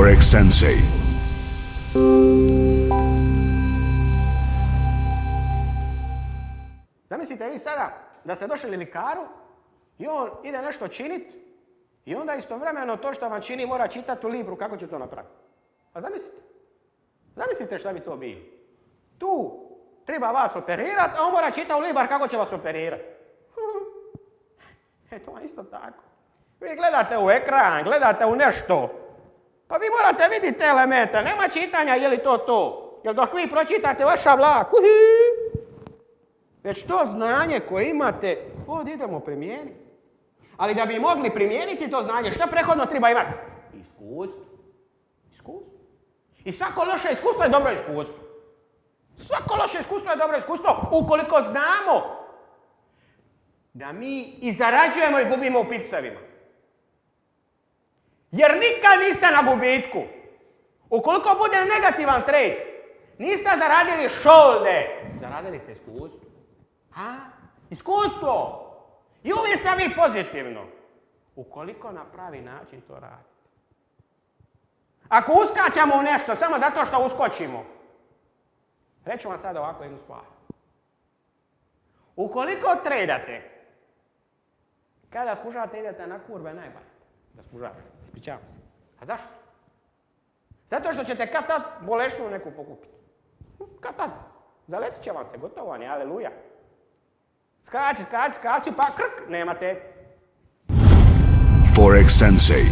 Forex Sensei. Zamislite vi sada da ste došli likaru i on ide nešto činit i onda istovremeno to što vam čini mora čitati u libru kako će to napraviti. A zamislite šta bi to bilo. Tu treba vas operirati, a on mora čitati u libar kako će vas operirati. To vam isto tako. Vi gledate u ekran, gledate u nešto. Pa vi morate vidjeti te elemente, nema čitanja je li to. Jer dok vi pročitate vaša vlak, već to znanje koje imate, ovdje idemo primijeniti. Ali da bi mogli primijeniti to znanje, što prethodno treba imati? Iskustvo. I svako loše iskustvo je dobro iskustvo. Svako loše iskustvo je dobro iskustvo ukoliko znamo da mi i zarađujemo i gubimo u picevima. Jer nikad niste na gubitku. Ukoliko bude negativan trade, niste zaradili šolde, zaradili ste iskustvo. Iskustvo! I uvijek ste vi pozitivno. Ukoliko na pravi način to radite. Ako uskačemo u nešto samo zato što uskočimo, reću vam sad ovako jednu stvar. Ukoliko tradate, kada skužavate idete na kurve, najbacite. Da skužavate, ispričavam se. A zašto? Zato što ćete kad tad bolešnu neku pokupiti. Kad tad. Zaletit će vam se, gotovo vam je, aleluja. Skači, pa krk, nemate. Forex Sensei.